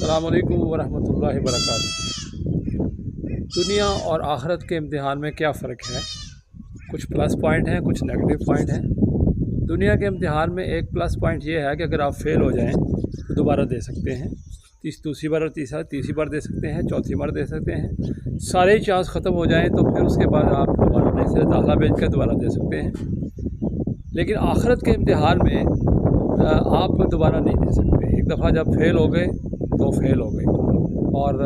अस्सलाम वालेकुम वरहमतुल्लाहि वबरकातुहू। दुनिया और आखिरत के इम्तिहान में क्या फ़र्क है? कुछ प्लस पॉइंट हैं, कुछ नेगेटिव पॉइंट हैं। दुनिया के इम्तिहान में एक प्लस पॉइंट ये है कि अगर आप फेल हो जाएं तो दोबारा दे सकते हैं, दूसरी बार और तीसरी बार दे सकते हैं, चौथी बार दे सकते हैं। सारे चांस ख़त्म हो जाएं तो फिर उसके बाद आप दोबारा नए से दाखिला भेज कर दोबारा दे सकते हैं। लेकिन आखिरत के इम्तिहान में आप दोबारा नहीं दे सकते। एक दफ़ा जब फेल हो गए तो फेल हो गए। और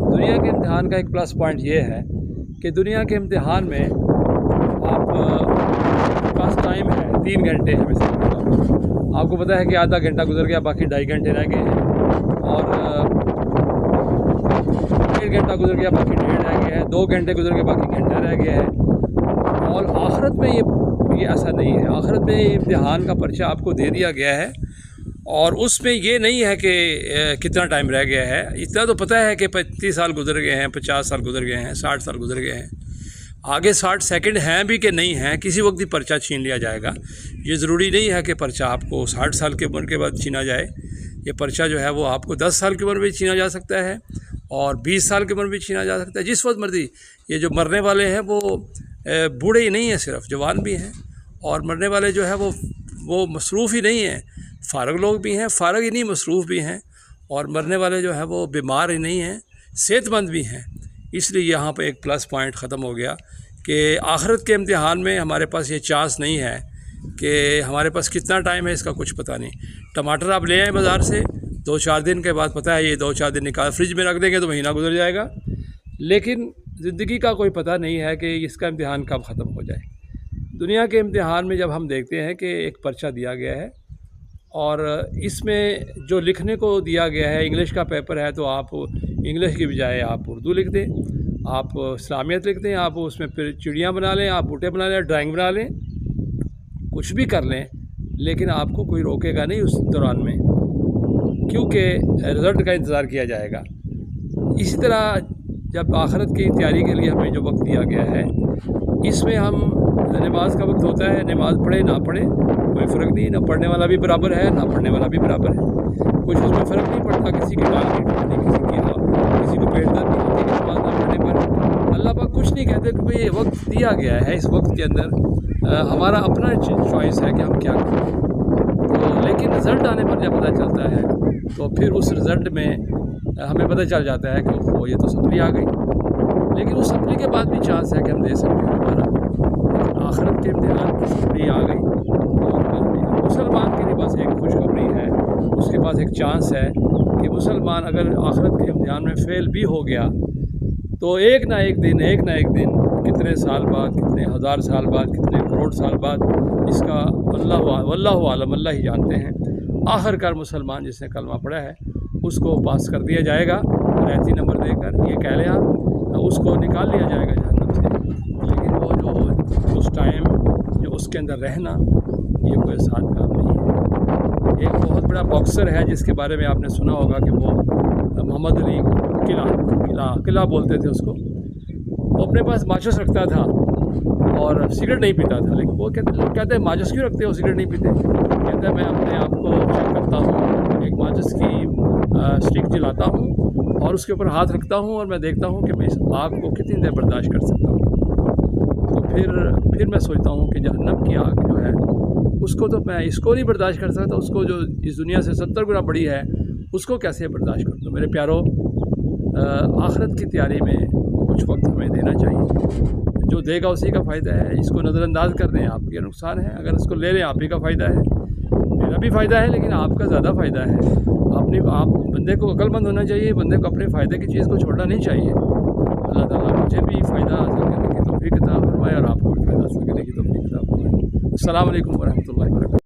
दुनिया के इम्तिहान का एक प्लस पॉइंट ये है कि दुनिया के इम्तिहान में आप पास टाइम है 3 घंटे है। मिसाल आपको पता है कि आधा घंटा गुजर गया, बाकी 2.5 घंटे रह गए हैं, और 1 घंटा गुजर गया, बाकी 1.5 रह गया है, 2 घंटे गुजर गए, बाकी घंटा रह गया है। और आखिरत में ये ऐसा नहीं है। आखिरत में इम्तिहान का पर्चा आपको दे दिया गया है और उसमें ये नहीं है कि कितना टाइम रह गया है। इतना तो पता है कि 35 साल गुजर गए हैं, 50 साल गुजर गए हैं, 60 साल गुजर गए हैं। आगे 60 सेकंड हैं भी कि नहीं हैं, किसी वक्त ही पर्चा छीन लिया जाएगा। ये ज़रूरी नहीं है कि पर्चा आपको 60 साल की उम्र के बाद छीना जाए। ये पर्चा जो है वो आपको 10 साल की उम्र में छीना जा सकता है और 20 साल की उम्र में छीना जा सकता है, जिस वक्त मर्जी। ये जो मरने वाले हैं वो बूढ़े ही नहीं हैं, सिर्फ जवान भी हैं। और मरने वाले जो है वो मसरूफ़ ही नहीं हैं, फ़ारग लोग भी हैं, फ़ारग ही नहीं मसरूफ़ भी हैं। और मरने वाले जो है वो बीमार ही नहीं हैं, सेहतमंद भी हैं। इसलिए यहाँ पर एक प्लस पॉइंट ख़त्म हो गया कि आखिरत के इम्तिहान में हमारे पास ये चांस नहीं है कि हमारे पास कितना टाइम है, इसका कुछ पता नहीं। टमाटर आप ले आएँ बाज़ार से, 2-4 दिन के बाद पता है ये 2-4 दिन निकाल फ्रिज में रख देंगे तो महीना गुजर जाएगा। लेकिन ज़िंदगी का कोई पता नहीं है कि इसका इम्तिहान कब ख़त्म हो जाए। दुनिया के इम्तिहान में जब हम देखते हैं कि एक पर्चा दिया गया है और इसमें जो लिखने को दिया गया है, इंग्लिश का पेपर है, तो आप इंग्लिश की बजाय आप उर्दू लिख दें, आप इस्लामियत लिख दें, आप उसमें फिर चिड़ियाँ बना लें, आप बूटे बना लें, ड्राइंग बना लें, कुछ भी कर लें, लेकिन आपको कोई रोकेगा नहीं उस दौरान में, क्योंकि रिज़ल्ट का इंतज़ार किया जाएगा। इसी तरह जब आखिरत की तैयारी के लिए हमें जो वक्त दिया गया है, इसमें हम नमाज का वक्त होता है, नमाज पढ़े ना पढ़े कोई फ़र्क नहीं, ना पढ़ने वाला भी बराबर है, ना पढ़ने वाला भी बराबर है। कुछ उसमें फ़र्क नहीं पड़ता, किसी की टांग नहीं टूटती, किसी को पेट दर्द नहीं होती कि नमाज ना पढ़ने पर। अल्लाह पाक कुछ नहीं कहते, क्योंकि ये वक्त दिया गया है। इस वक्त के अंदर हमारा अपना चॉइस है कि हम क्या करें। तो लेकिन रिज़ल्ट आने पर जब पता चलता है तो फिर उस रिज़ल्ट में हमें पता चल जाता है कि वो ये तो सप्ली आ गई। लेकिन उस सप्ली के बाद भी चांस है कि हम दे सकते हैं दोबारा। आखिरत के इम्तिहान की सप्ली आ गई तो मुसलमान के लिए बस एक खुशखबरी है, उसके पास एक चांस है कि मुसलमान अगर आखिरत के इम्तिहान में फ़ेल भी हो गया तो एक ना एक दिन कितने साल बाद, कितने हज़ार साल बाद, कितने करोड़ साल बाद, इसका वल्लाहु आलम, अल्लाह ही जानते हैं। आखिरकार मुसलमान जिसने कलमा पढ़ा है उसको पास कर दिया जाएगा, रैती नंबर देकर, ये कह लें आप, उसको निकाल लिया जाएगा जहन्नम से। लेकिन वो जो उस टाइम जो उसके अंदर रहना, ये कोई आसान काम नहीं है। एक बहुत बड़ा बॉक्सर है जिसके बारे में आपने सुना होगा कि वो मोहम्मद अली किला बोलते थे उसको। वो अपने पास माचिस रखता था और सिगरेट नहीं पीता था। लेकिन वो कहते हैं माचिस क्यों रखते हो, सिगरेट नहीं पीते? कहता है मैं अपने आप को चेक करता हूँ, एक माचिस की स्टिक जलाता हूँ और उसके ऊपर हाथ रखता हूँ और मैं देखता हूँ कि मैं इस आग को कितनी देर बर्दाश्त कर सकता हूँ। तो फिर मैं सोचता हूँ कि जहन्नम की आग जो है उसको तो मैं इसको नहीं बर्दाश्त कर सकता, उसको जो इस दुनिया से 70 गुना बड़ी है उसको कैसे बर्दाश्त कर दूँ। मेरे प्यारो, आखिरत की तैयारी में कुछ वक्त हमें देना चाहिए। जो देगा उसी का फ़ायदा है। इसको नज़रअंदाज कर दें आपके नुकसान है, अगर इसको ले लें आप ही का फ़ायदा है, मेरा भी फ़ायदा है, लेकिन आपका ज़्यादा फ़ायदा है। आप बंदे को अक्लमंद होना चाहिए, बंदे को अपने फ़ायदे की चीज़ को छोड़ना नहीं चाहिए। अल्लाह ताला मुझे भी फ़ायदा हासिल करने की तौफ़ीक़ अता फरमाए और आपको भी फ़ायदा हासिल करने की तौफ़ीक़ अता फरमाए। अस्सलामु अलैकुम वरहमतुल्लाहि वबरकातुहू।